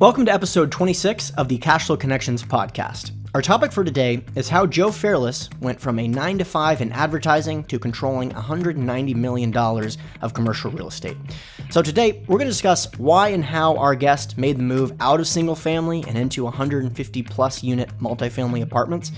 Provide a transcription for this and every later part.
Welcome to episode 26 of the Cashflow Connections podcast. Our topic for today is how Joe Fairless went from a 9-to-5 in advertising to controlling $190 million of commercial real estate. So today, we're going to discuss why and how our guest made the move out of single family and into 150 plus unit multifamily apartments,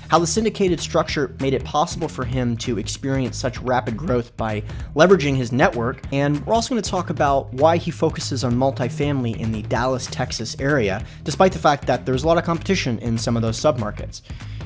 how the syndicated structure made it possible for him to experience such rapid growth by leveraging his network, and we're also going to talk about why he focuses on multifamily in the Dallas, Texas area, despite the fact that there's a lot of competition in some of those submarkets.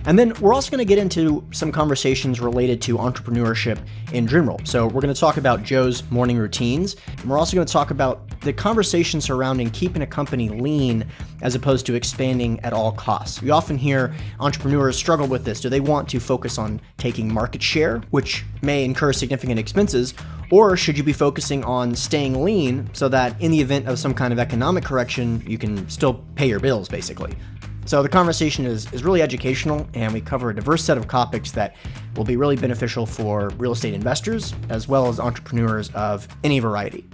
And then we're also going to get into some conversations related to entrepreneurship in general. So we're going to talk about Joe's morning routines, and we're also going to talk about the conversation surrounding keeping a company lean as opposed to expanding at all costs. We often hear entrepreneurs struggle with this. Do they want to focus on taking market share, which may incur significant expenses, or should you be focusing on staying lean so that in the event of some kind of economic correction, you can still pay your bills, basically? So the conversation is really educational, and we cover a diverse set of topics that will be really beneficial for real estate investors as well as entrepreneurs of any variety.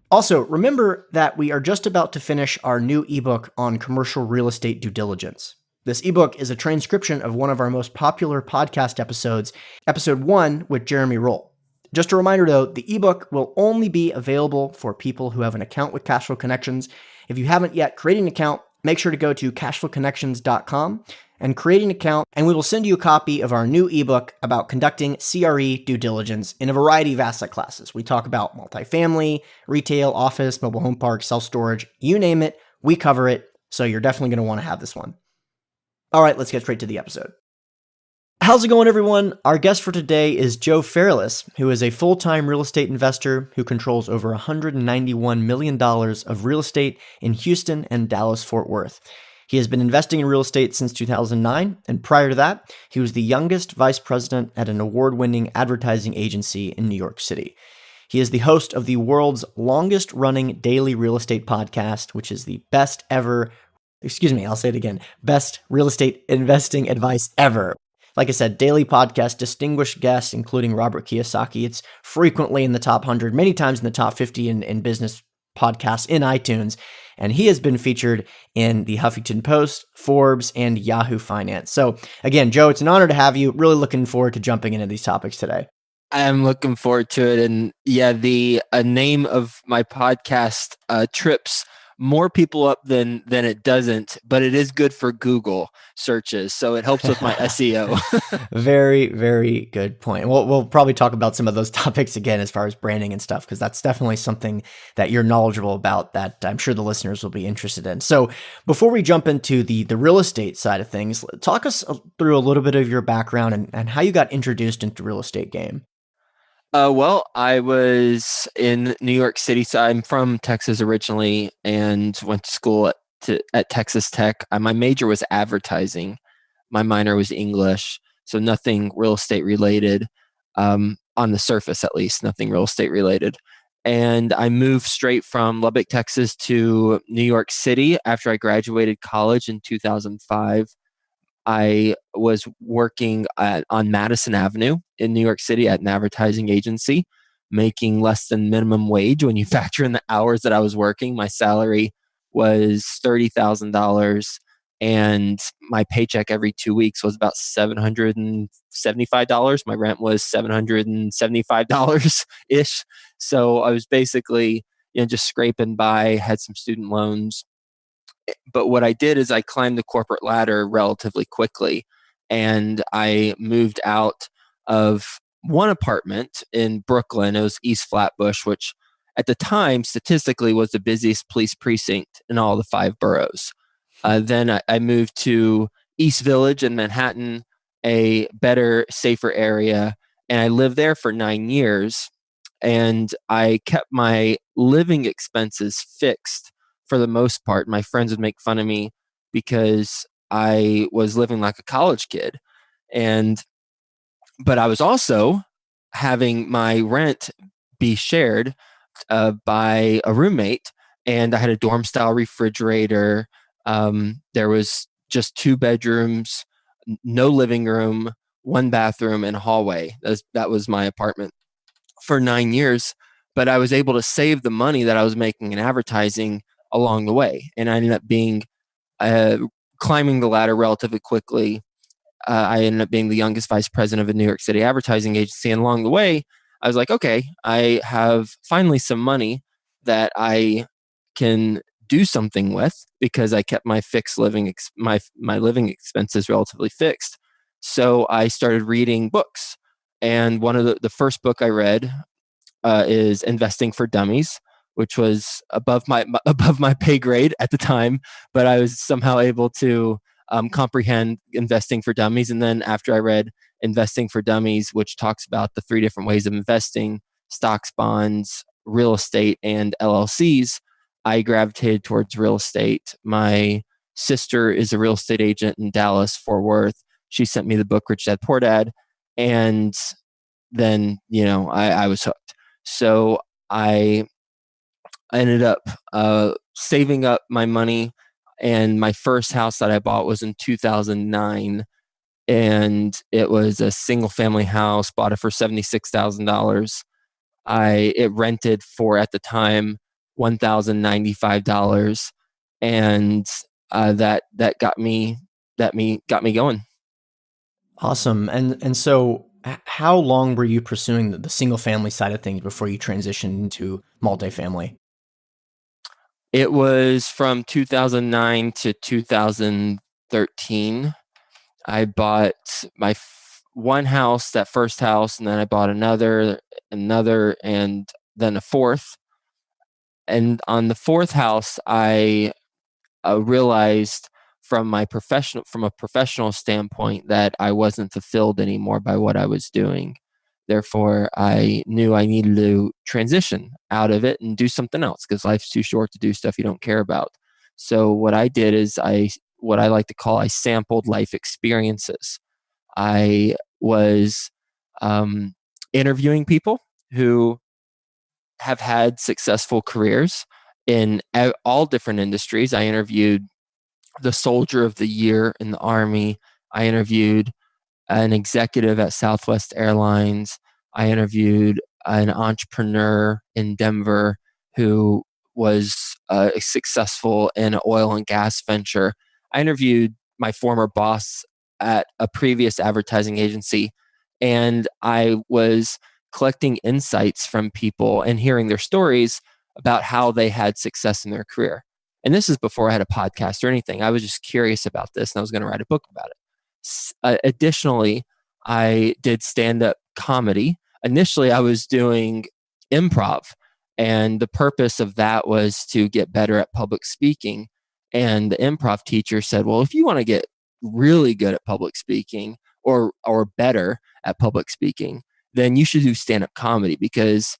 Also, remember that we are just about to finish our new ebook on commercial real estate due diligence. This ebook is a transcription of one of our most popular podcast episodes, episode 1 with Jeremy Roll. Just a reminder though, the ebook will only be available for people who have an account with Cashflow Connections. If you haven't yet created an account, make sure to go to cashflowconnections.com and create an account, and we will send you a copy of our new ebook about conducting CRE due diligence in a variety of asset classes. We talk about multifamily, retail, office, mobile home parks, self-storage, you name it, we cover it, so you're definitely going to want to have this one. All right, let's get straight to the episode. How's it going, everyone? Our guest for today is Joe Fairless, who is a full-time real estate investor who controls over $191 million of real estate in Houston and Dallas-Fort Worth. He has been investing in real estate since 2009, and prior to that, he was the youngest vice president at an award-winning advertising agency in New York City. He is the host of the world's longest-running daily real estate podcast, which is the best real estate investing advice ever. Like I said, daily podcast, distinguished guests, including Robert Kiyosaki. It's frequently in the top 100, many times in the top 50 in business podcasts in iTunes. And he has been featured in the Huffington Post, Forbes, and Yahoo Finance. So again, Joe, it's an honor to have you. Really looking forward to jumping into these topics today. I'm looking forward to it. And yeah, the name of my podcast trips more people up than it doesn't, but it is good for Google searches. So it helps with my SEO. Very, very good point. We'll probably talk about some of those topics again as far as branding and stuff, because that's definitely something that you're knowledgeable about that I'm sure the listeners will be interested in. So before we jump into the real estate side of things, talk us through a little bit of your background and how you got introduced into the real estate game. Well, I was in New York City, so I'm from Texas originally and went to school at Texas Tech. My major was advertising. My minor was English, so nothing real estate related, on the surface at least, nothing real estate related. And I moved straight from Lubbock, Texas to New York City after I graduated college in 2005. I was working on Madison Avenue in New York City at an advertising agency, making less than minimum wage when you factor in the hours that I was working. My salary was $30,000, and my paycheck every 2 weeks was about $775. My rent was $775-ish. So I was basically, just scraping by, had some student loans. But what I did is I climbed the corporate ladder relatively quickly, and I moved out of one apartment in Brooklyn. It was East Flatbush, which at the time statistically was the busiest police precinct in all the 5 boroughs. Then I moved to East Village in Manhattan, a better, safer area, and I lived there for 9 years. And I kept my living expenses fixed for the most part. My friends would make fun of me because I was living like a college kid. But I was also having my rent be shared by a roommate, and I had a dorm style refrigerator. There was just 2 bedrooms, no living room, 1 bathroom, and hallway. That was my apartment for 9 years. But I was able to save the money that I was making in advertising along the way. And I ended up being uh, climbing the ladder relatively quickly. I ended up being the youngest vice president of a New York City advertising agency. And along the way, I was like, okay, I have finally some money that I can do something with because I kept my fixed living, my living expenses relatively fixed. So I started reading books. And one of the first book I read is Investing for Dummies, which was above my pay grade at the time, but I was somehow able to comprehend Investing for Dummies. And then after I read Investing for Dummies, which talks about the three different ways of investing: stocks, bonds, real estate, and LLCs, I gravitated towards real estate. My sister is a real estate agent in Dallas, Fort Worth. She sent me the book Rich Dad Poor Dad, and then I was hooked. So I ended up saving up my money, and my first house that I bought was in 2009, and it was a single family house. Bought it for $76,000. It rented for, at the time, $1,095, and that got me going. Awesome. And so how long were you pursuing the single family side of things before you transitioned into multifamily? It was from 2009 to 2013. I bought one house, that first house, and then I bought another, and then a fourth. And on the fourth house, I realized from a professional standpoint that I wasn't fulfilled anymore by what I was doing. Therefore, I knew I needed to transition out of it and do something else, because life's too short to do stuff you don't care about. So what I did is what I like to call, I sampled life experiences. I was interviewing people who have had successful careers in all different industries. I interviewed the soldier of the year in the Army. I interviewed an executive at Southwest Airlines. I interviewed an entrepreneur in Denver who was successful in an oil and gas venture. I interviewed my former boss at a previous advertising agency, and I was collecting insights from people and hearing their stories about how they had success in their career. And this is before I had a podcast or anything. I was just curious about this, and I was going to write a book about it. Additionally, I did stand-up comedy. Initially, I was doing improv, and the purpose of that was to get better at public speaking. And the improv teacher said, well, if you want to get really good at public speaking, or better at public speaking, then you should do stand-up comedy, because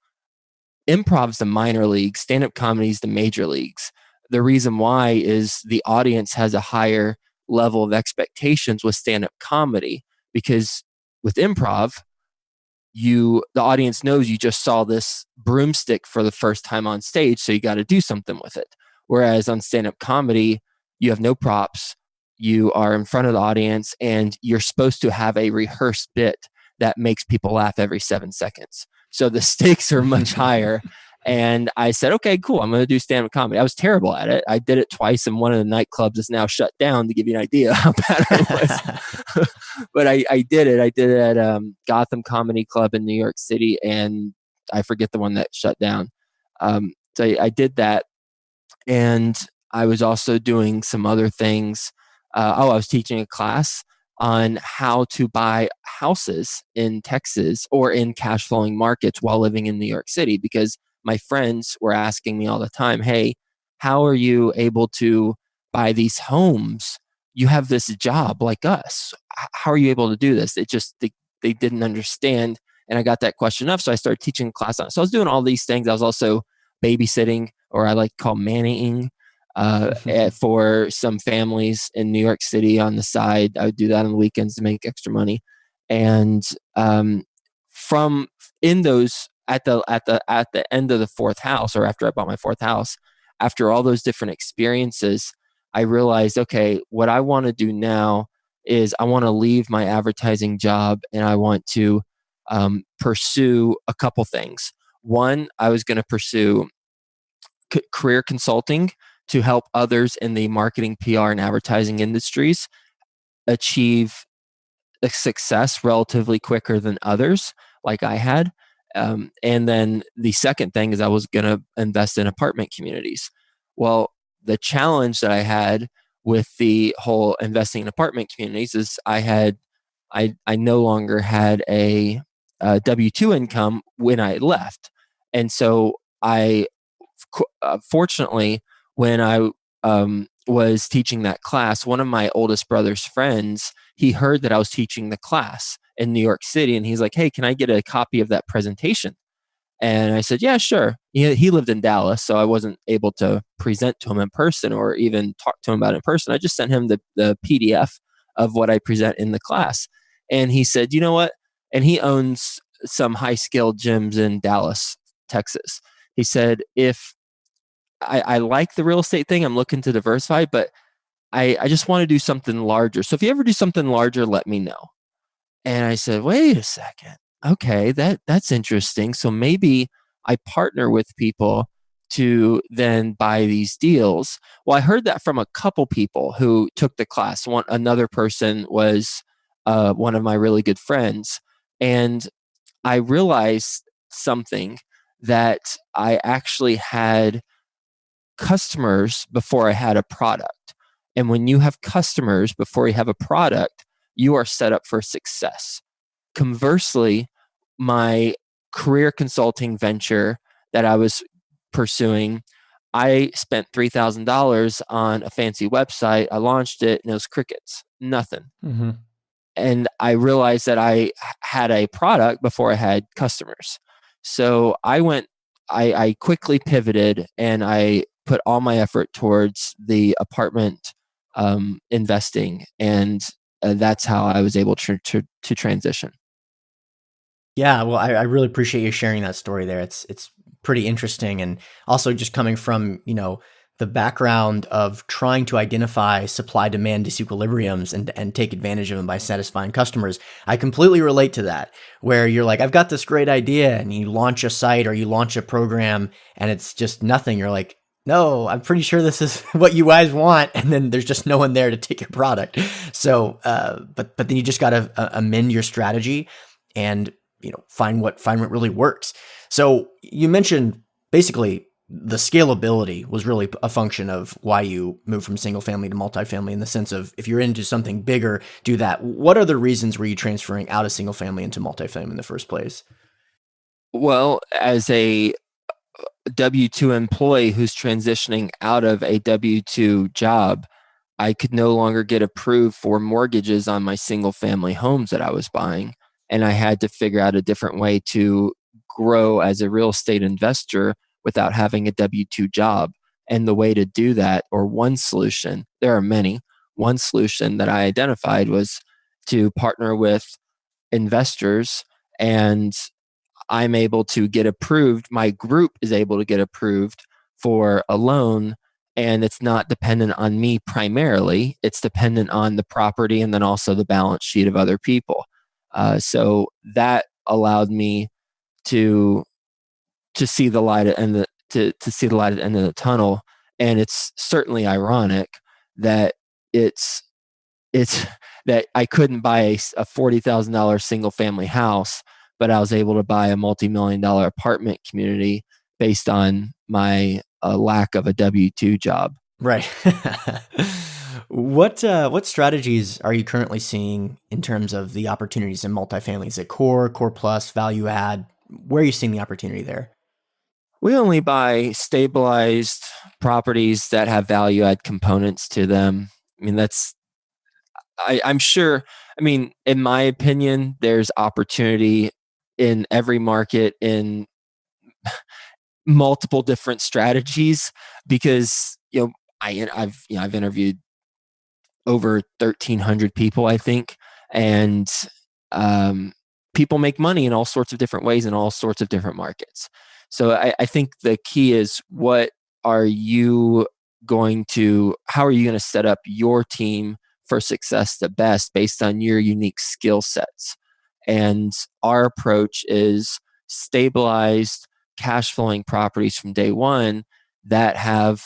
improv's the minor leagues, stand-up comedy is the major leagues. The reason why is the audience has a higher level of expectations with stand-up comedy, because with improv, the audience knows you just saw this broomstick for the first time on stage, so you got to do something with it. Whereas on stand-up comedy, you have no props, you are in front of the audience, and you're supposed to have a rehearsed bit that makes people laugh every 7 seconds. So the stakes are much higher. And I said, okay, cool, I'm going to do stand-up comedy. I was terrible at it. I did it twice, and one of the nightclubs is now shut down, to give you an idea how bad I was. But I did it. I did it at Gotham Comedy Club in New York City, and I forget the one that shut down. So I did that. And I was also doing some other things. I was teaching a class on how to buy houses in Texas or in cash flowing markets while living in New York City, because my friends were asking me all the time, hey, how are you able to buy these homes? You have this job like us. How are you able to do this? They didn't understand. And I got that question up. So I started teaching a class on it. So I was doing all these things. I was also babysitting, or I like to call mannying, for some families in New York City on the side. I would do that on the weekends to make extra money. And from in those at the end of the fourth house, or after I bought my fourth house, after all those different experiences, I realized, okay, what I want to do now is I want to leave my advertising job, and I want to pursue a couple things. One, I was going to pursue career consulting, to help others in the marketing, PR, and advertising industries achieve a success relatively quicker than others, like I had. And then the second thing is I was going to invest in apartment communities. Well, the challenge that I had with the whole investing in apartment communities is I no longer had a W-2 income when I left. And so fortunately, when I was teaching that class, one of my oldest brother's friends, he heard that I was teaching the class in New York City, and he's like, "Hey, can I get a copy of that presentation?" And I said, "Yeah, sure." He lived in Dallas, so I wasn't able to present to him in person or even talk to him about it in person. I just sent him the PDF of what I present in the class. And he said, "You know what?" And he owns some high skilled gyms in Dallas, Texas. He said, "If I like the real estate thing, I'm looking to diversify, but I just want to do something larger. So if you ever do something larger, let me know." And I said, "Wait a second. Okay, that's interesting. So maybe I partner with people to then buy these deals." Well, I heard that from a couple people who took the class. Another person was one of my really good friends, and I realized something, that I actually had customers before I had a product. And when you have customers before you have a product, you are set up for success. Conversely, my career consulting venture that I was pursuing, I spent $3,000 on a fancy website. I launched it and it was crickets, nothing. Mm-hmm. And I realized that I had a product before I had customers. So I quickly pivoted and I put all my effort towards the apartment investing. And that's how I was able to transition. Yeah, well, I really appreciate you sharing that story there. It's pretty interesting, and also just coming from the background of trying to identify supply demand disequilibriums and take advantage of them by satisfying customers. I completely relate to that. Where you're like, I've got this great idea, and you launch a site or you launch a program, and it's just nothing. You're like, no, I'm pretty sure this is what you guys want, and then there's just no one there to take your product. So, but then you just got to amend your strategy and find what really works. So you mentioned basically the scalability was really a function of why you moved from single family to multifamily, in the sense of, if you're into something bigger, do that. What other reasons were you transferring out of single family into multifamily in the first place? Well, as a W-2 employee who's transitioning out of a W-2 job, I could no longer get approved for mortgages on my single family homes that I was buying. And I had to figure out a different way to grow as a real estate investor without having a W-2 job. And the way to do that, or one solution, there are many, one solution that I identified was to partner with investors, and I'm able to get approved. My group is able to get approved for a loan, and it's not dependent on me primarily. It's dependent on the property and then also the balance sheet of other people. So that allowed me to see the light at end of to see the light at the end of the tunnel. And it's certainly ironic that it's it's that I couldn't buy a $40,000 single family house, but I was able to buy a multi-million-dollar apartment community based on my lack of a W-2 job. Right. What strategies are you currently seeing in terms of the opportunities in multifamily? Is it core plus, value add? Where are you seeing the opportunity there? We only buy stabilized properties that have value add components to them. I mean, I'm sure, I mean, in my opinion, there's opportunity in every market in multiple different strategies, because I've interviewed over 1,300 people, I think, and um, people make money in all sorts of different ways in all sorts of different markets. So I think the key is, are you how are you going to set up your team for success the best based on your unique skill sets? And our approach is stabilized cash flowing properties from day one that have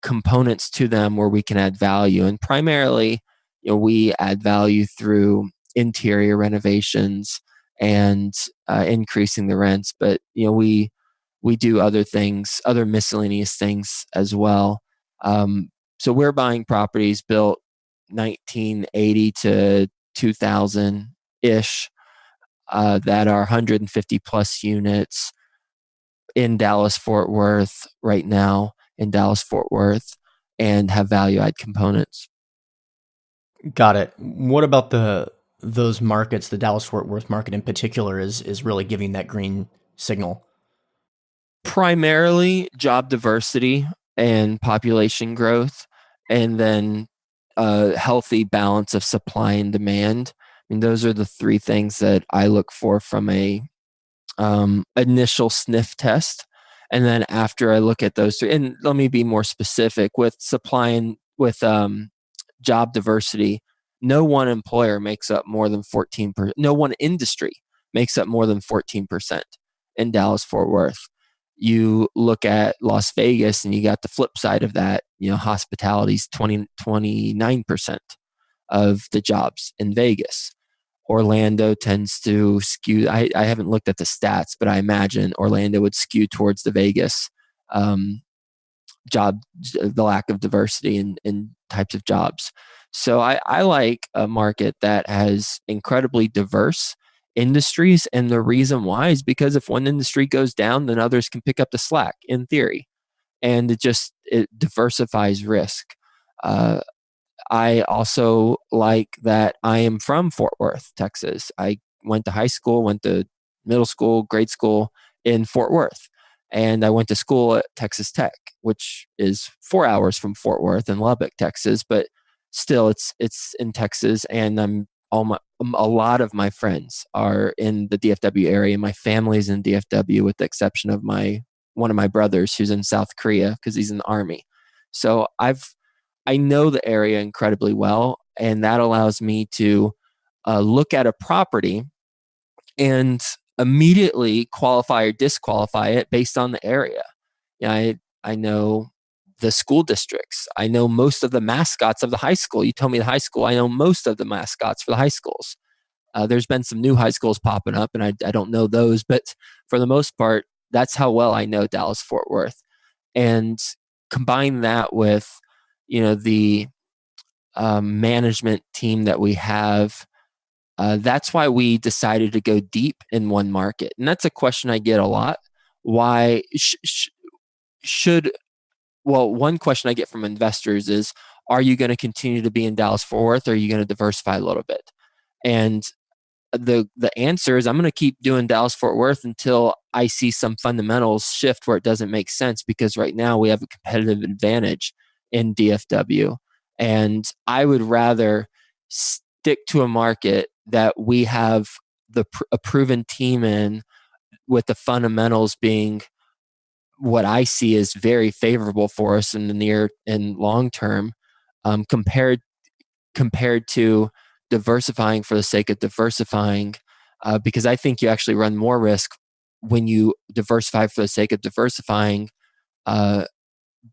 components to them where we can add value. And primarily, we add value through interior renovations and increasing the rents. But we do other things, other miscellaneous things as well. So we're buying properties built 1980 to 2000 ish that are 150 plus units in Dallas Fort Worth right now, in Dallas Fort Worth, and have value add components. Got it. What about those markets, the Dallas Fort Worth market in particular, is really giving that green signal? Primarily job diversity and population growth, and then a healthy balance of supply and demand. I mean, those are the three things that I look for from a initial sniff test. And then after I look at those three, and let me be more specific with supply and with job diversity, no one employer makes up more than 14%. No one industry makes up more than 14% in Dallas Fort Worth. You look at Las Vegas and you got the flip side of that. Hospitality's 29% of the jobs in Vegas. Orlando tends to skew. I haven't looked at the stats, but I imagine Orlando would skew towards the Vegas job, the lack of diversity in types of jobs. So I like a market that has incredibly diverse industries. And the reason why is because if one industry goes down, then others can pick up the slack in theory. And it diversifies risk. I also like that I am from Fort Worth, Texas. I went to high school, went to middle school, grade school in Fort Worth. And I went to school at Texas Tech, which is 4 hours from Fort Worth in Lubbock, Texas. But still, it's in Texas. And a lot of my friends are in the DFW area. My family's in DFW with the exception of one of my brothers who's in South Korea because he's in the Army. So I know the area incredibly well, and that allows me to look at a property and immediately qualify or disqualify it based on the area. I know the school districts. I know most of the mascots of the high school. You told me the high school. I know most of the mascots for the high schools. There's been some new high schools popping up, and I don't know those, but for the most part, that's how well I know Dallas Fort Worth. And combine that with the management team that we have. That's why we decided to go deep in one market. And that's a question I get a lot. Why one question I get from investors is, are you going to continue to be in Dallas Fort Worth, or are you going to diversify a little bit? And the answer is I'm going to keep doing Dallas Fort Worth until I see some fundamentals shift where it doesn't make sense, because right now we have a competitive advantage in DFW. And I would rather stick to a market that we have a proven team in, with the fundamentals being what I see is very favorable for us in the near and long term, compared to diversifying for the sake of diversifying, because I think you actually run more risk when you diversify for the sake of diversifying,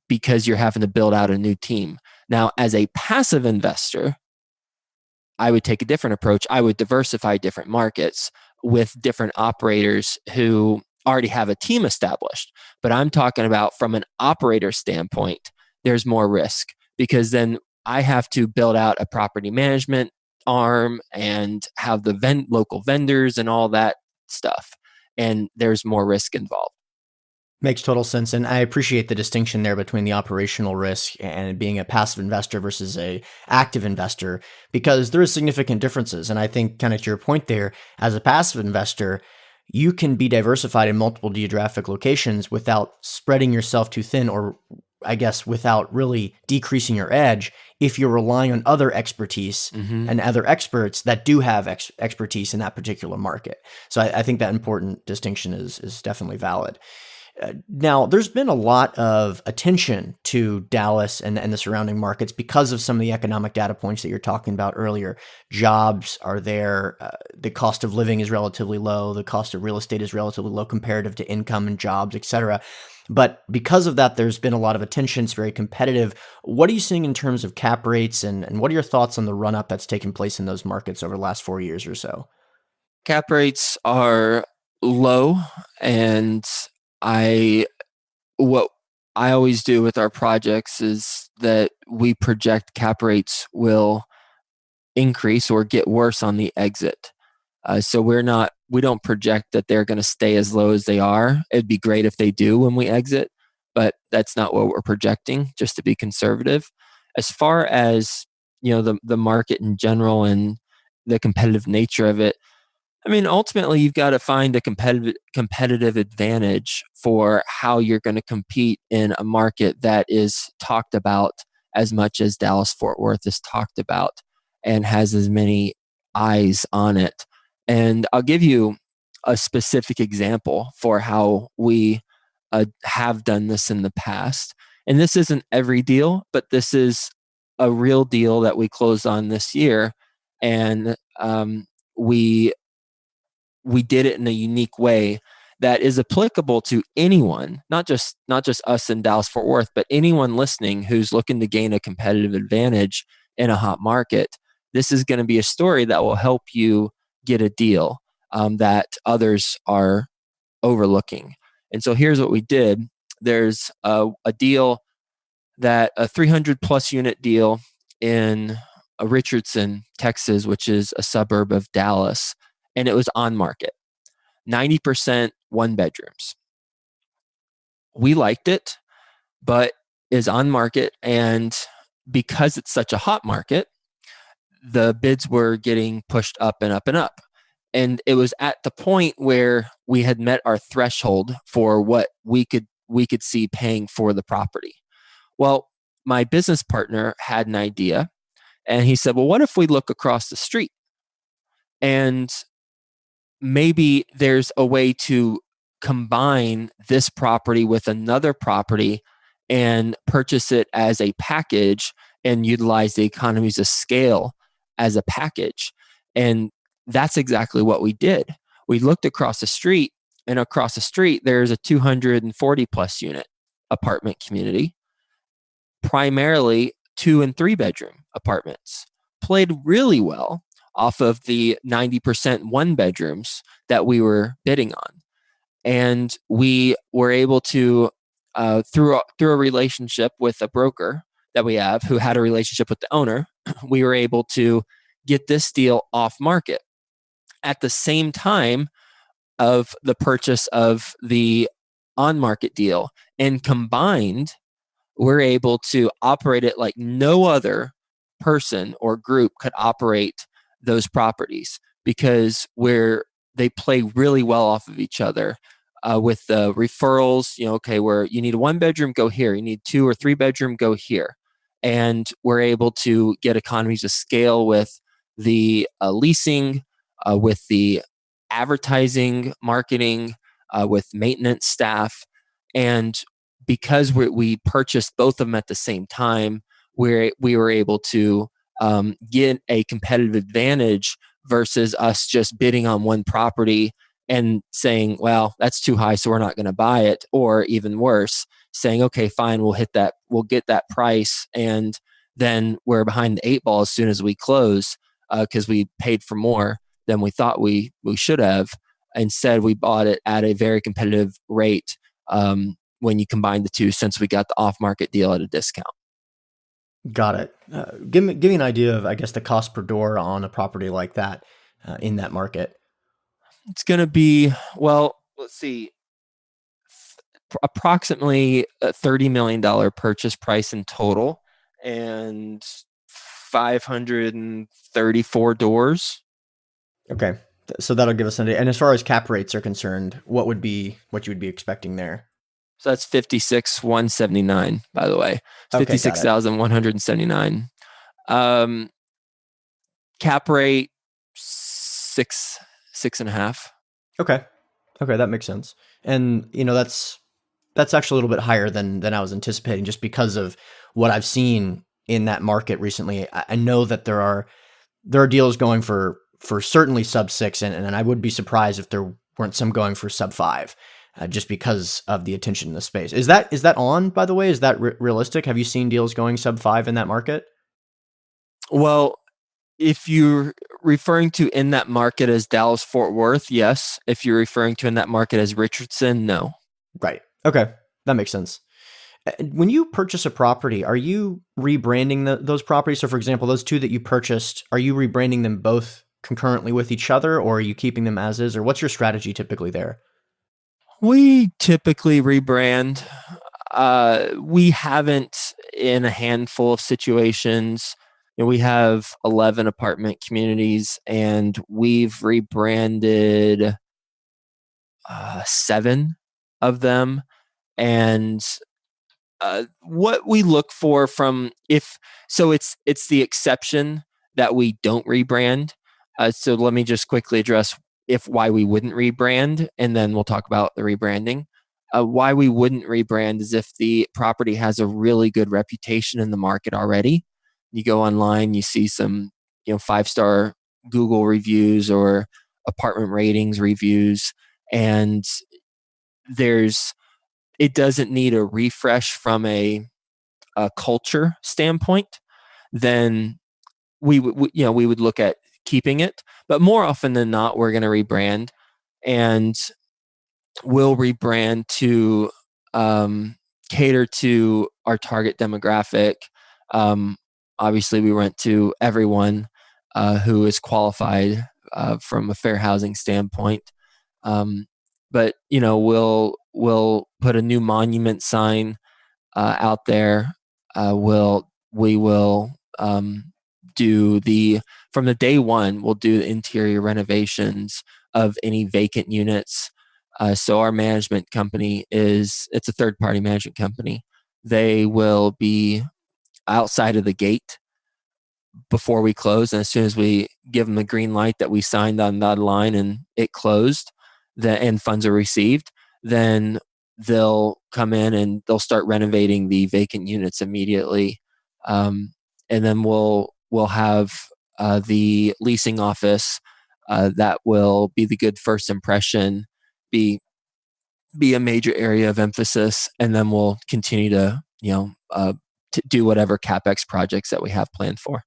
because you're having to build out a new team. Now, as a passive investor, I would take a different approach. I would diversify different markets with different operators who already have a team established. But I'm talking about from an operator standpoint, there's more risk, because then I have to build out a property management arm and have the local vendors and all that stuff. And there's more risk involved. Makes total sense. And I appreciate the distinction there between the operational risk and being a passive investor versus a active investor, because there is significant differences. And I think, kind of to your point there, as a passive investor, you can be diversified in multiple geographic locations without spreading yourself too thin, or I guess without really decreasing your edge, if you're relying on other expertise and other experts that do have expertise in that particular market. So I think that important distinction is definitely valid. Now, there's been a lot of attention to Dallas and the surrounding markets because of some of the economic data points that you're talking about earlier. Jobs are there. The cost of living is relatively low. The cost of real estate is relatively low comparative to income and jobs, et cetera. But because of that, there's been a lot of attention. It's very competitive. What are you seeing in terms of cap rates, and what are your thoughts on the run up that's taken place in those markets over the last 4 years or so? Cap rates are low, and I what I always do with our projects is that we project cap rates will increase or get worse on the exit. So we don't project that they're going to stay as low as they are. It'd be great if they do when we exit, but that's not what we're projecting, just to be conservative. As far as, the market in general and the competitive nature of it, I mean, ultimately, you've got to find a competitive advantage for how you're going to compete in a market that is talked about as much as Dallas Fort Worth is talked about and has as many eyes on it. And I'll give you a specific example for how we have done this in the past. And this isn't every deal, but this is a real deal that we closed on this year. And we did it in a unique way that is applicable to anyone, not just us in Dallas Fort Worth, but anyone listening who's looking to gain a competitive advantage in a hot market. This is going to be a story that will help you get a deal that others are overlooking. And so here's what we did. There's a deal that a 300 plus unit deal in Richardson, Texas, which is a suburb of Dallas, and it was on market. 90% one bedrooms. We liked it, but is on market. And because it's such a hot market, the bids were getting pushed up and up and up. And it was at the point where we had met our threshold for what we could see paying for the property. Well, my business partner had an idea, and he said, well, what if we look across the street? And maybe there's a way to combine this property with another property and purchase it as a package and utilize the economies of scale as a package. And that's exactly what we did. We looked across the street, and across the street, there's a 240 plus unit apartment community, primarily 2 and 3 bedroom apartments. Played really well off of the 90% one bedrooms that we were bidding on. And we were able to, through a relationship with a broker that we have who had a relationship with the owner, we were able to get this deal off market at the same time of the purchase of the on market deal. And combined, we're able to operate it like no other person or group could operate those properties, because they play really well off of each other with the referrals. Okay, where you need a 1 bedroom, go here. You need 2 or 3 bedroom, go here. And we're able to get economies of scale with the leasing, with the advertising, marketing, with maintenance staff. And because we purchased both of them at the same time, we were able to get a competitive advantage versus us just bidding on one property and saying, well, that's too high, so we're not going to buy it. Or even worse, saying, okay, fine, we'll get that price. And then we're behind the 8 ball as soon as we close because we paid for more than we thought we should have. Instead, we bought it at a very competitive rate when you combine the two, since we got the off-market deal at a discount. Got it. Give me an idea of, I guess, the cost per door on a property like that in that market. It's going to be, well, let's see, approximately a $30 million purchase price in total and 534 doors. Okay. So that'll give us an idea. And as far as cap rates are concerned, what you would be expecting there? So that's 56,179, by the way. Okay, 56,179. Cap rate 6.5. Okay, that makes sense. And that's actually a little bit higher than I was anticipating, just because of what I've seen in that market recently. I know that there are deals going for certainly sub 6, and I would be surprised if there weren't some going for sub 5. just because of the attention in the space. Is that on, by the way? Is that realistic? Have you seen deals going sub 5 in that market? Well, if you're referring to in that market as Dallas Fort Worth, yes. If you're referring to in that market as Richardson, no. Right. Okay. That makes sense. When you purchase a property, are you rebranding those properties? So, for example, those two that you purchased, are you rebranding them both concurrently with each other, or are you keeping them as is, or what's your strategy typically there? We typically rebrand. We haven't in a handful of situations. We have 11 apartment communities, and we've rebranded 7 of them. And what we look for from if so it's the exception that we don't rebrand. So let me just quickly address if why we wouldn't rebrand, and then we'll talk about the rebranding. Why we wouldn't rebrand is if the property has a really good reputation in the market already. You go online, you see some 5-star Google reviews or apartment ratings reviews, and there's it doesn't need a refresh from a culture standpoint, then we would look at keeping it. But more often than not, we're going to rebrand, and we'll rebrand to cater to our target demographic. Um, Obviously, we went to everyone who is qualified from a fair housing standpoint. Um, but we'll put a new monument sign out there. We will do the from the day one. We'll do the interior renovations of any vacant units. So our management company it's a third party management company. They will be outside of the gate before we close, and as soon as we give them the green light that we signed on that line and it closed, and funds are received, then they'll come in and they'll start renovating the vacant units immediately, and then we'll have the leasing office that will be the good first impression, be a major area of emphasis, and then we'll continue to to do whatever capex projects that we have planned for.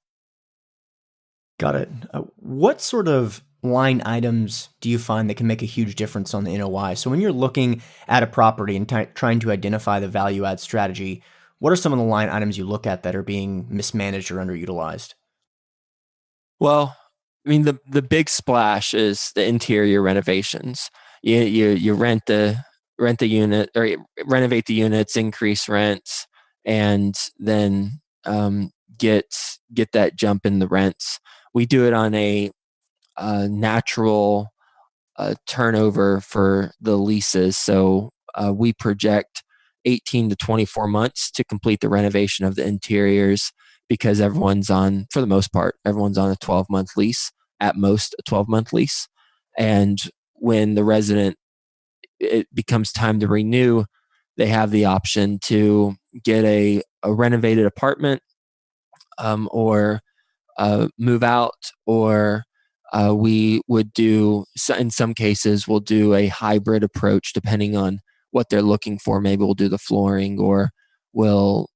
Got it. What sort of line items do you find that can make a huge difference on the NOI? So when you're looking at a property and trying to identify the value add strategy, what are some of the line items you look at that are being mismanaged or underutilized? Well, I mean, the big splash is the interior renovations. You rent the unit or renovate the units, increase rents, and then get get that jump in the rents. We do it on a natural turnover for the leases. So we project 18 to 24 months to complete the renovation of the interiors, because for the most part, everyone's on a 12-month lease, at most a 12-month lease. And when the resident, it becomes time to renew, they have the option to get a renovated apartment, or move out, or we would do, in some cases, we'll do a hybrid approach depending on what they're looking for. Maybe we'll do the flooring, or we'll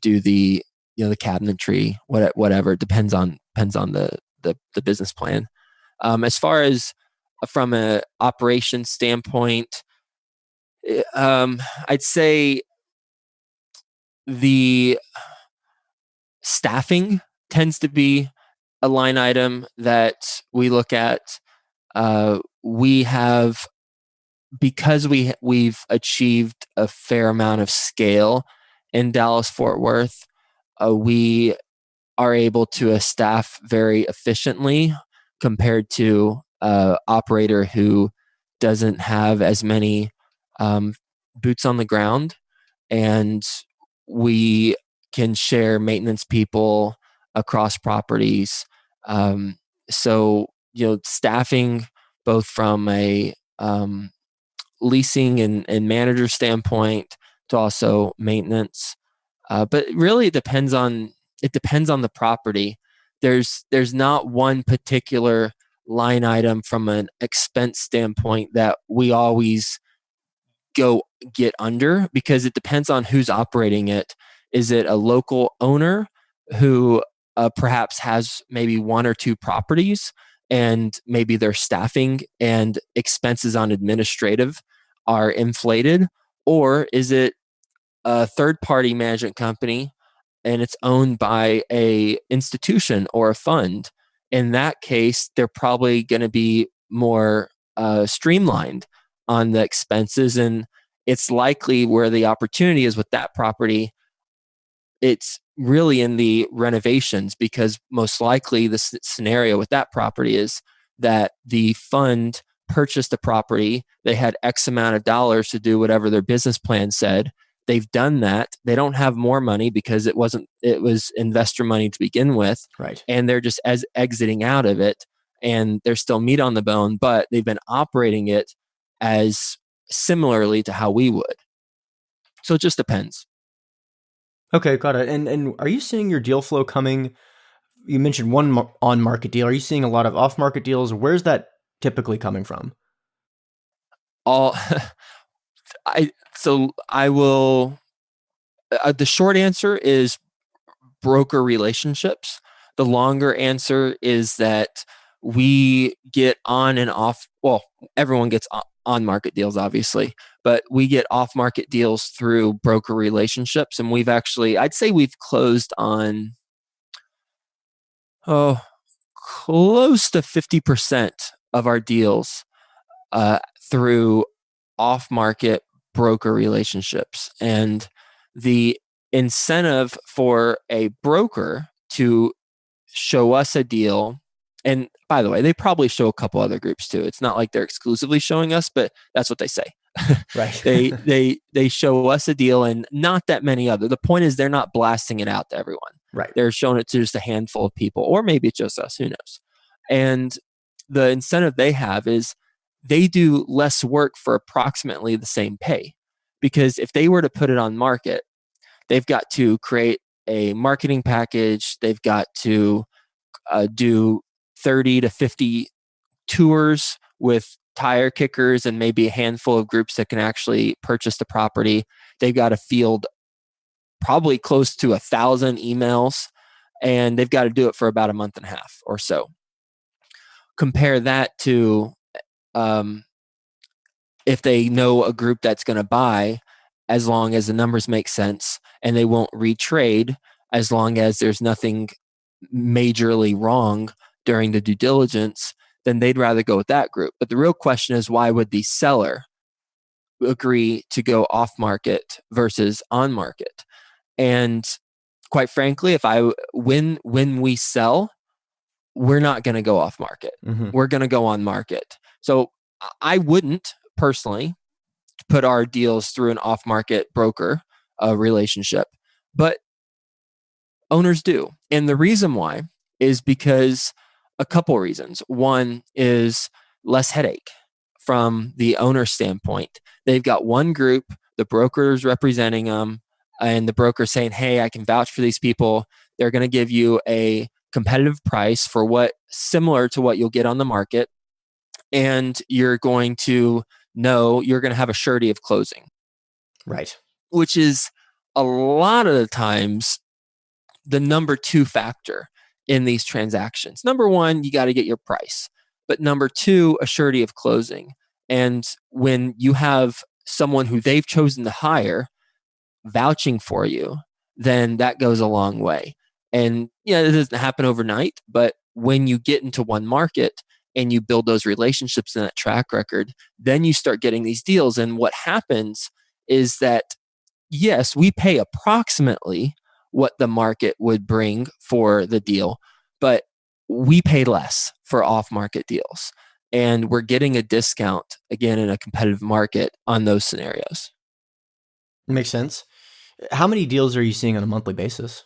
do the cabinetry, whatever. It depends on the business plan. As far as from a operations standpoint, I'd say the staffing tends to be a line item that we look at. We have, because we've achieved a fair amount of scale in Dallas Fort Worth, we are able to staff very efficiently compared to operator who doesn't have as many boots on the ground, and we can share maintenance people across properties. So staffing, both from a leasing and manager standpoint, to also maintenance. But really, it depends on the property. There's not one particular line item from an expense standpoint that we always go get under, because it depends on who's operating it. Is it a local owner who perhaps has maybe one or two properties, and maybe their staffing and expenses on administrative are inflated? Or is it a third-party management company and it's owned by a institution or a fund? In that case, they're probably going to be more streamlined on the expenses, and it's likely where the opportunity is with that property. It's really in the renovations, because most likely the scenario with that property is that the fund purchased the property. They had X amount of dollars to do whatever their business plan said. They've done that. They don't have more money because it was investor money to begin with. Right. And they're just exiting out of it, and there's still meat on the bone, but they've been operating it as similarly to how we would. So it just depends. Okay, got it. And are you seeing your deal flow coming? You mentioned one on-market deal. Are you seeing a lot of off-market deals? Where's that typically coming from? All I will. The short answer is broker relationships. The longer answer is that we get on and off. Well, everyone gets on market deals, obviously, but we get off market deals through broker relationships. And I'd say we've closed on, close to 50% of our deals through off market broker relationships. And the incentive for a broker to show us a deal, and by the way, they probably show a couple other groups too. It's not like they're exclusively showing us, but that's what they say. Right. They show us a deal and not that many other. The point is they're not blasting it out to everyone. Right. They're showing it to just a handful of people, or maybe it's just us, who knows. And the incentive they have is they do less work for approximately the same pay. Because if they were to put it on market, they've got to create a marketing package. They've got to do 30 to 50 tours with tire kickers and maybe a handful of groups that can actually purchase the property. They've got to field probably close to 1,000 emails, and they've got to do it for about a month and a half or so. Compare that to if they know a group that's going to buy, as long as the numbers make sense, and they won't retrade as long as there's nothing majorly wrong during the due diligence, then they'd rather go with that group. But the real question is, why would the seller agree to go off market versus on market? And quite frankly, when we sell, we're not going to go off market. Mm-hmm. We're going to go on market. So I wouldn't personally put our deals through an off market broker relationship, but owners do. And the reason why is because a couple reasons. One is less headache from the owner standpoint. They've got one group, the broker is representing them, and the broker saying, hey, I can vouch for these people. They're going to give you a competitive price for what similar to what you'll get on the market. And you're going to know you're going to have a surety of closing. Right. Which is a lot of the times the number two factor in these transactions. Number one, you got to get your price. But number two, a surety of closing. And when you have someone who they've chosen to hire vouching for you, then that goes a long way. And yeah, it doesn't happen overnight, but when you get into one market and you build those relationships and that track record, then you start getting these deals. And what happens is that, yes, we pay approximately what the market would bring for the deal, but we pay less for off-market deals. And we're getting a discount, again, in a competitive market on those scenarios. Makes sense. How many deals are you seeing on a monthly basis?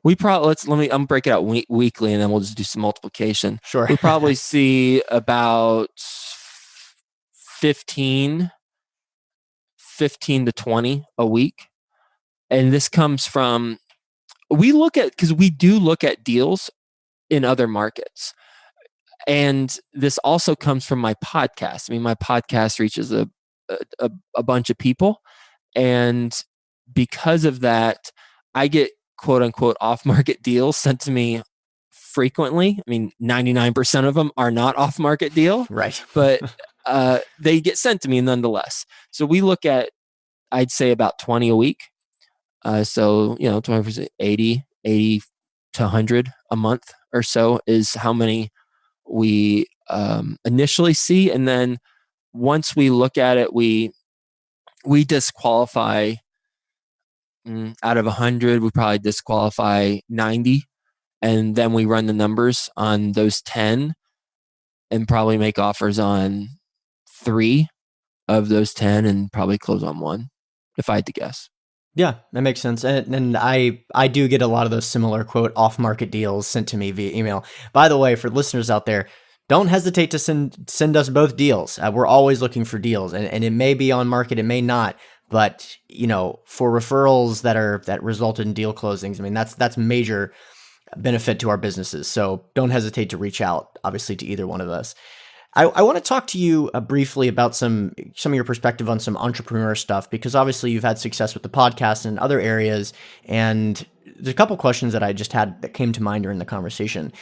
We probably I'm break it out weekly, and then we'll just do some multiplication. Sure. We probably see about 15 to 20 a week. And this comes from, because we do look at deals in other markets. And this also comes from my podcast. I mean, my podcast reaches a bunch of people. And because of that, I get quote unquote off market deals sent to me frequently. I mean, 99% of them are not off market deal, Right. but they get sent to me nonetheless. So we look at, I'd say about 20 a week. So, 20%, 80 to 100 a month or so is how many we initially see. And then once we look at it, we disqualify out of 100, we probably disqualify 90. And then we run the numbers on those 10 and probably make offers on 3 of those 10 and probably close on 1, if I had to guess. Yeah, that makes sense. And I do get a lot of those similar quote off market deals sent to me via email. By the way, for listeners out there, don't hesitate to send us both deals. We're always looking for deals, and it may be on market, it may not. But for referrals that resulted in deal closings, I mean that's major benefit to our businesses. So don't hesitate to reach out, obviously, to either one of us. I want to talk to you briefly about some of your perspective on some entrepreneur stuff, because obviously you've had success with the podcast and other areas. And there's a couple questions that I just had that came to mind during the conversation.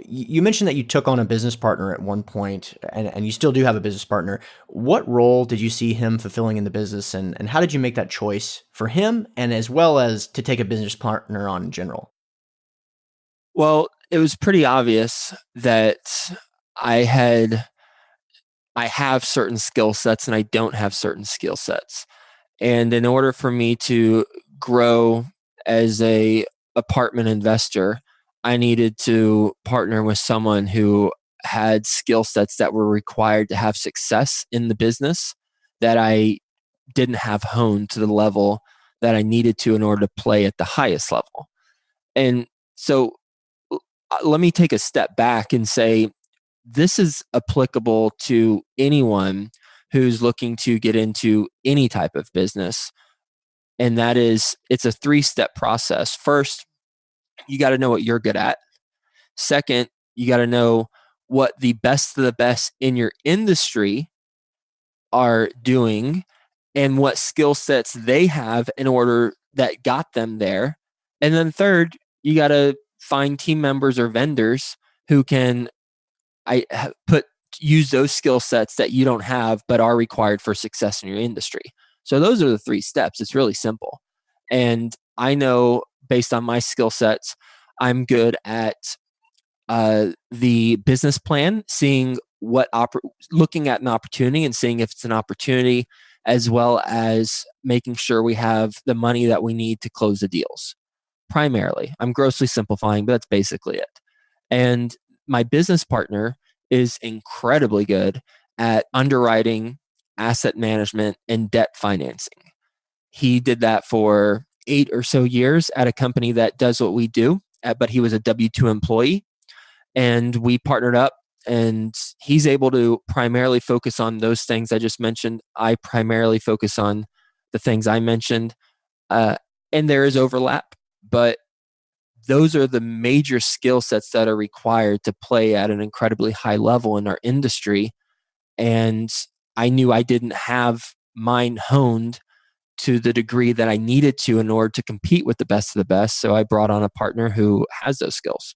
You mentioned that you took on a business partner at one point, and you still do have a business partner. What role did you see him fulfilling in the business, and how did you make that choice for him, and as well as to take a business partner on in general? Well, it was pretty obvious that I have certain skill sets and I don't have certain skill sets. And in order for me to grow as a apartment investor, I needed to partner with someone who had skill sets that were required to have success in the business that I didn't have honed to the level that I needed to in order to play at the highest level. And so let me take a step back and say, this is applicable to anyone who's looking to get into any type of business. And that is, it's a 3-step process. First, you got to know what you're good at. Second, you got to know what the best of the best in your industry are doing and what skill sets they have in order that got them there. And then third, you got to find team members or vendors who can use those skill sets that you don't have but are required for success in your industry. So those are the 3 steps. It's really simple. And I know based on my skill sets, I'm good at the business plan, seeing looking at an opportunity and seeing if it's an opportunity, as well as making sure we have the money that we need to close the deals. Primarily, I'm grossly simplifying, but that's basically it. And my business partner is incredibly good at underwriting, asset management, and debt financing. He did that for 8 or so years at a company that does what we do, but he was a W-2 employee. And we partnered up, and he's able to primarily focus on those things I just mentioned. I primarily focus on the things I mentioned. And there is overlap, but those are the major skill sets that are required to play at an incredibly high level in our industry. And I knew I didn't have mine honed to the degree that I needed to in order to compete with the best of the best. So I brought on a partner who has those skills.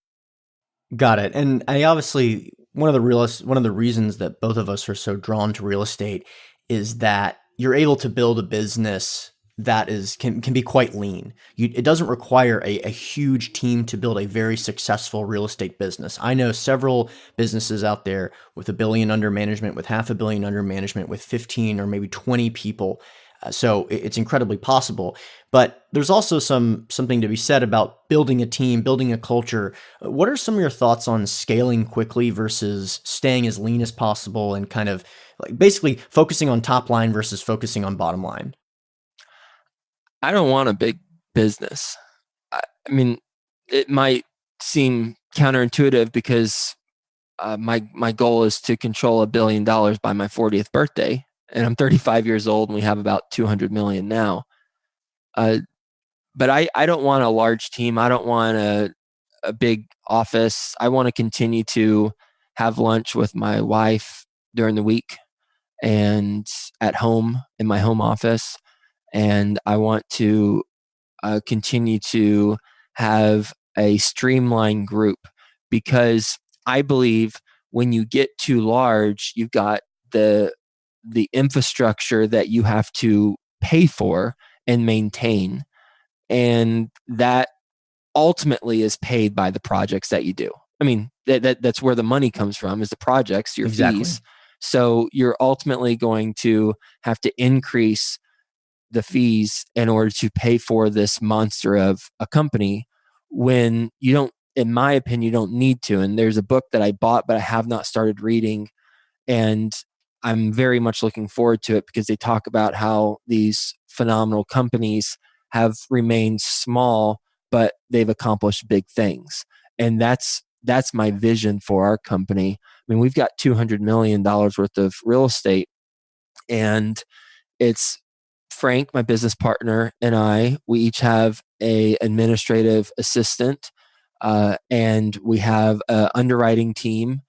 Got it. And I obviously one of the reasons that both of us are so drawn to real estate is that you're able to build a business that can be quite lean. It doesn't require a huge team to build a very successful real estate business. I know several businesses out there with $1 billion under management, with $500 million under management, with 15 or maybe 20 people. So it's incredibly possible. But there's also something to be said about building a team, building a culture. What are some of your thoughts on scaling quickly versus staying as lean as possible and kind of like basically focusing on top line versus focusing on bottom line? I don't want a big business. I mean, it might seem counterintuitive because my goal is to control $1 billion by my 40th birthday, and I'm 35 years old, and we have about 200 million now. But I don't want a large team. I don't want a big office. I want to continue to have lunch with my wife during the week and at home in my home office. And I want to continue to have a streamlined group, because I believe when you get too large, you've got the infrastructure that you have to pay for and maintain, and that ultimately is paid by the projects that you do. I mean, that's where the money comes from, is the projects, your Exactly. fees. So you're ultimately going to have to increase the fees in order to pay for this monster of a company, when you don't, in my opinion, you don't need to. And there's a book that I bought, but I have not started reading. And I'm very much looking forward to it, because they talk about how these phenomenal companies have remained small, but they've accomplished big things. And that's my vision for our company. I mean, we've got $200 million worth of real estate, and it's Frank, my business partner, and we each have a administrative assistant, and we have an underwriting team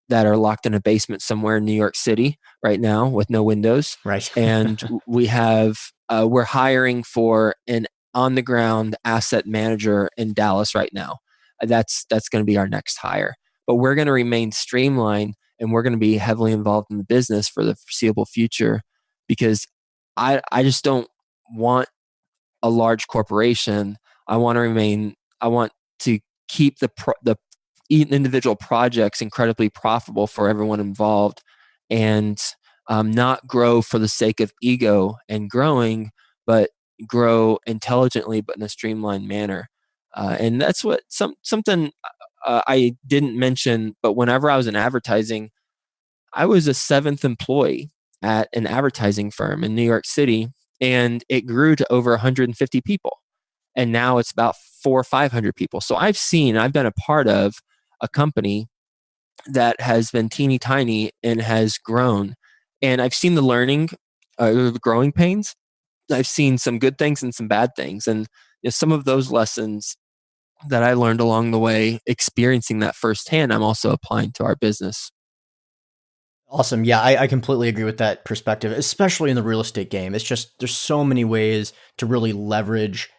that are locked in a basement somewhere in New York City right now with no windows. Right. And we're hiring for an on the ground asset manager in Dallas right now. That's going to be our next hire. But we're going to remain streamlined, and we're going to be heavily involved in the business for the foreseeable future, because I just don't want a large corporation. I want to keep the individual projects incredibly profitable for everyone involved, and not grow for the sake of ego and growing, but grow intelligently, but in a streamlined manner. And that's what something I didn't mention, but whenever I was in advertising, I was a seventh employee at an advertising firm in New York City, and it grew to over 150 people. And now it's about 400 or 500 people. So I've been a part of a company that has been teeny tiny and has grown. And I've seen the growing pains. I've seen some good things and some bad things. And some of those lessons that I learned along the way, experiencing that firsthand, I'm also applying to our business. Awesome. Yeah, I completely agree with that perspective, especially in the real estate game. It's just there's so many ways to really leverage,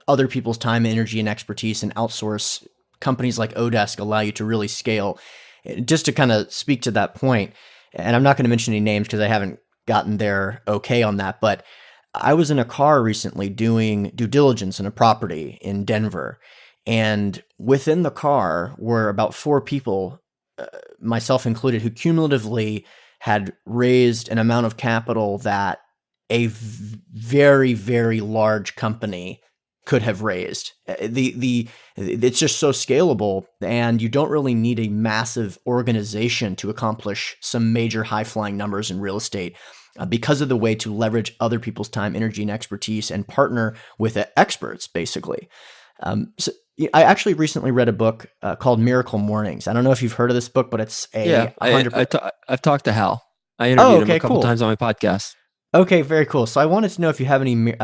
other people's time, energy, and expertise, and outsource. Companies like Odesk allow you to really scale. Just to kind of speak to that point, and I'm not going to mention any names because I haven't gotten their okay on that, but I was in a car recently doing due diligence in a property in Denver, and within the car were about four people, myself included, who cumulatively had raised an amount of capital that very, very large company could have raised. It's just so scalable, and you don't really need a massive organization to accomplish some major high flying numbers in real estate, because of the way to leverage other people's time, energy, and expertise, and partner with experts, basically. So I actually recently read a book called Miracle Mornings. I don't know if you've heard of this book, but it's Yeah, a 100. I've talked to Hal. I Oh, interviewed him a okay, couple cool. times on my podcast. Okay, very cool. So I wanted to know if you have any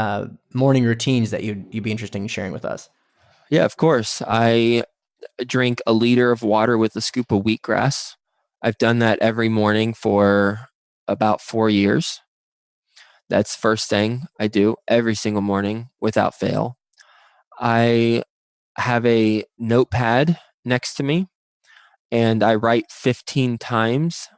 morning routines that you'd be interested in sharing with us. Yeah, of course. I drink a liter of water with a scoop of wheatgrass. I've done that every morning for about 4 years. That's the first thing I do every single morning without fail. I have a notepad next to me, and I write 15 times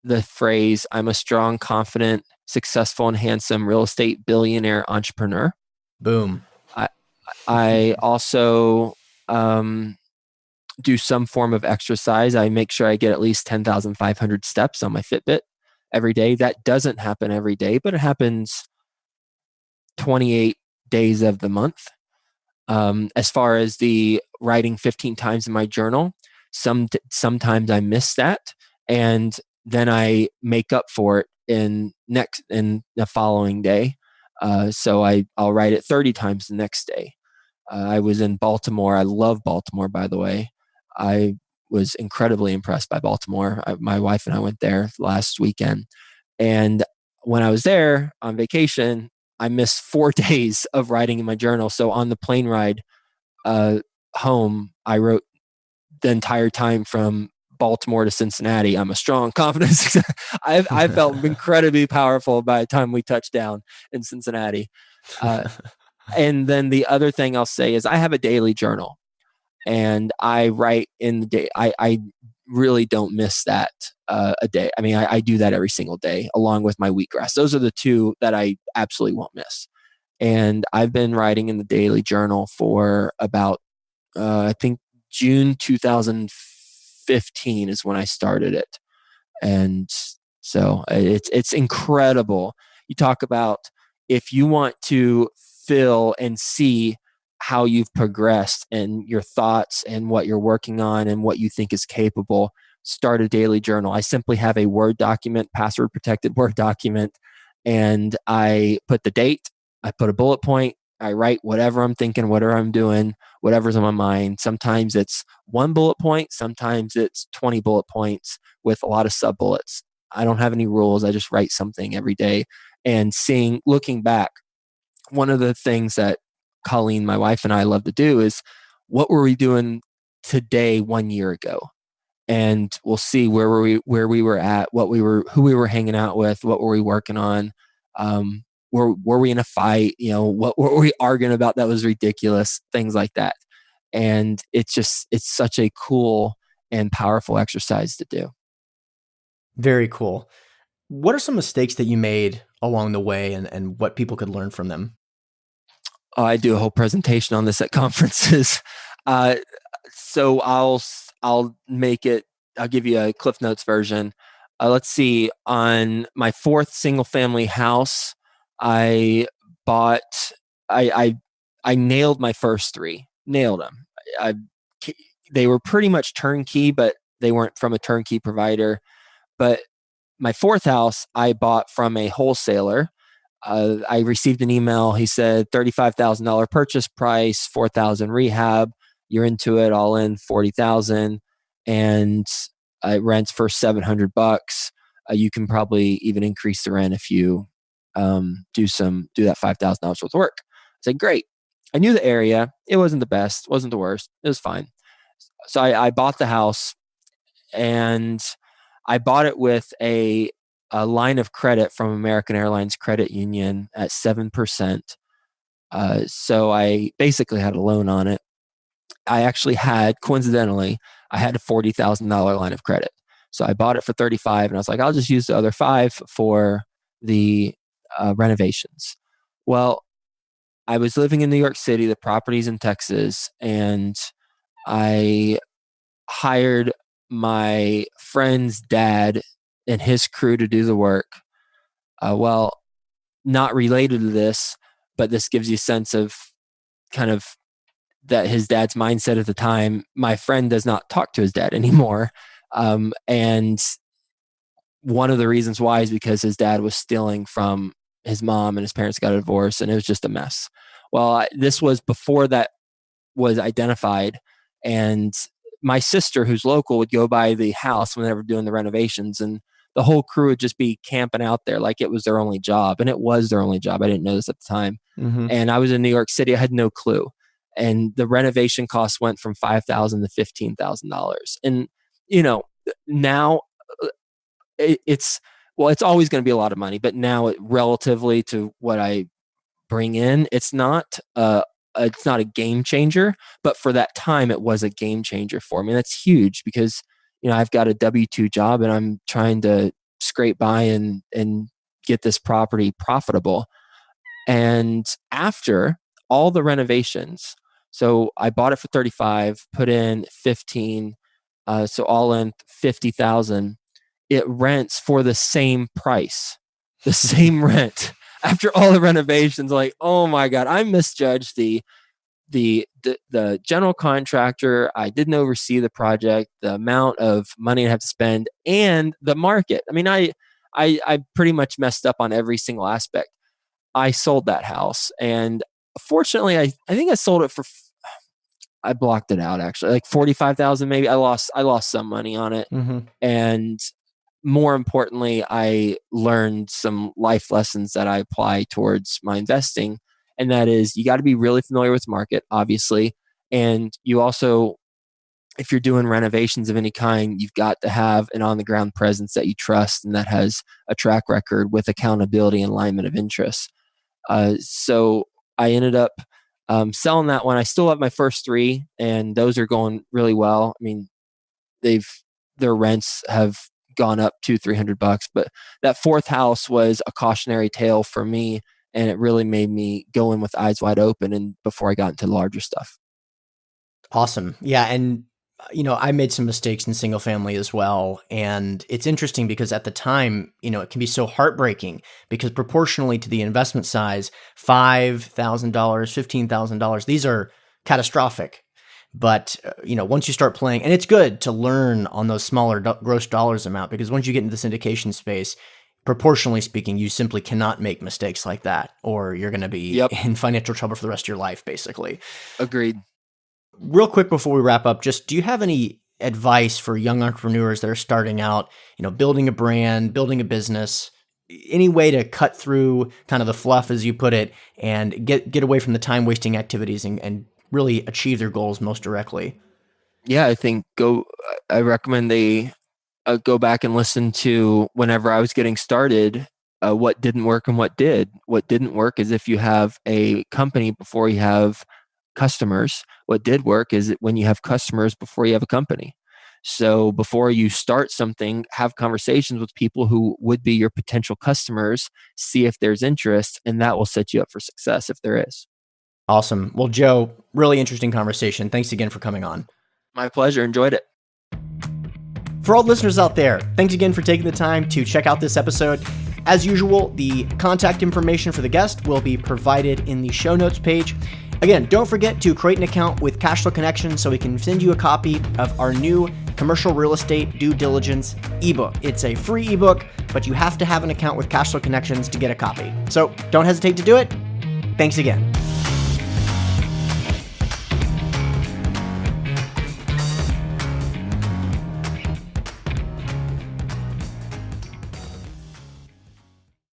the phrase, "I'm a strong, confident, successful, and handsome real estate billionaire entrepreneur." Boom. I, I also do some form of exercise. I make sure I get at least 10,500 steps on my Fitbit every day. That doesn't happen every day, but it happens 28 days of the month. As far as the writing 15 times in my journal, sometimes I miss that, and then I make up for it in the following day. So I'll write it 30 times the next day. I was in Baltimore. I love Baltimore, by the way. I was incredibly impressed by Baltimore. My wife and I went there last weekend. And when I was there on vacation, I missed 4 days of writing in my journal. So on the plane ride home, I wrote the entire time from Baltimore to Cincinnati, I'm a strong, confident. I felt incredibly powerful by the time we touched down in Cincinnati. And then the other thing I'll say is I have a daily journal, and I write in the day. I really don't miss that a day. I mean, I do that every single day along with my wheatgrass. Those are the two that I absolutely won't miss. And I've been writing in the daily journal for about, I think June 2015 is when I started it. And so it's incredible. You talk about, if you want to feel and see how you've progressed and your thoughts and what you're working on and what you think is capable, start a daily journal. I simply have a Word document, password protected Word document, and I put the date, I put a bullet point, I write whatever I'm thinking, whatever I'm doing, whatever's on my mind. Sometimes it's one bullet point, sometimes it's 20 bullet points with a lot of sub bullets. I don't have any rules. I just write something every day. And looking back, one of the things that Colleen, my wife, and I love to do is, what were we doing today 1 year ago? And we'll see where we were at, who we were hanging out with, what were we working on, were we in a fight, what were we arguing about that was ridiculous, things like that. And it's such a cool and powerful exercise to do. Very cool. What are some mistakes that you made along the way, and what people could learn from them? I do a whole presentation on this at conferences. So I'll give you a Cliff Notes version. Let's see, on my fourth single family house, I nailed my first three, nailed them. They were pretty much turnkey, but they weren't from a turnkey provider. But my fourth house, I bought from a wholesaler. I received an email. He said $35,000 purchase price, $4,000 rehab. You're into it, all in $40,000, and it rents for $700. You can probably even increase the rent if you do that $5,000 worth of work. I said, great. I knew the area. It wasn't the best, wasn't the worst. It was fine. So I bought the house, and I bought it with a line of credit from American Airlines Credit Union at 7%. So I basically had a loan on it. I actually coincidentally, I had a $40,000 line of credit. So I bought it for 35, and I was like, I'll just use the other 5 for the renovations. Well, I was living in New York City, the property's in Texas, and I hired my friend's dad and his crew to do the work. Well, not related to this, but this gives you a sense of kind of that his dad's mindset at the time. My friend does not talk to his dad anymore. And one of the reasons why is because his dad was stealing from his mom, and his parents got a divorce, and it was just a mess. Well, this was before that was identified, and my sister, who's local, would go by the house when they were doing the renovations, and the whole crew would just be camping out there like it was their only job. And it was their only job. I didn't know this at the time. Mm-hmm. And I was in New York City. I had no clue. And the renovation costs went from $5,000 to $15,000. And, now it's always going to be a lot of money, but now relatively to what I bring in, it's not a game changer, but for that time, it was a game changer for me. And that's huge because, I've got a W-2 job, and I'm trying to scrape by and get this property profitable. And after all the renovations, so I bought it for 35, put in 15, so all in 50,000. It rents for the same price, the same rent. After all the renovations, like, oh my God, I misjudged the general contractor. I didn't oversee the project, the amount of money I have to spend, and the market. I mean, I pretty much messed up on every single aspect. I sold that house, and fortunately, I think I sold it for, I blocked it out actually, like 45,000 maybe. I lost some money on it, mm-hmm. And more importantly, I learned some life lessons that I apply towards my investing. And that is, you got to be really familiar with the market, obviously. And you also if you're doing renovations of any kind, you've got to have an on the ground presence that you trust and that has a track record with accountability and alignment of interests. So I ended up selling that one. I still have my first three, and those are going really well. I mean, their rents have gone up $200-300, but that fourth house was a cautionary tale for me, and it really made me go in with eyes wide open. And before I got into the larger stuff. Awesome. Yeah. And, I made some mistakes in single family as well. And it's interesting because at the time, it can be so heartbreaking because proportionally to the investment size, $5,000, $15,000, these are catastrophic. But, once you start playing, and it's good to learn on those smaller gross dollars amount, because once you get into the syndication space, proportionally speaking, you simply cannot make mistakes like that, or you're going to be in financial trouble for the rest of your life, basically. Agreed. Real quick before we wrap up, just do you have any advice for young entrepreneurs that are starting out, building a brand, building a business, any way to cut through kind of the fluff, as you put it, and get away from the time wasting activities and really achieve their goals most directly? Yeah, I recommend they go back and listen to whenever I was getting started, what didn't work and what did. What didn't work is if you have a company before you have customers. What did work is when you have customers before you have a company. So before you start something, have conversations with people who would be your potential customers, see if there's interest, and that will set you up for success if there is. Awesome. Well, Joe, really interesting conversation. Thanks again for coming on. My pleasure. Enjoyed it. For all listeners out there, thanks again for taking the time to check out this episode. As usual, the contact information for the guest will be provided in the show notes page. Again, don't forget to create an account with Cashflow Connections so we can send you a copy of our new commercial real estate due diligence ebook. It's a free ebook, but you have to have an account with Cashflow Connections to get a copy. So don't hesitate to do it. Thanks again.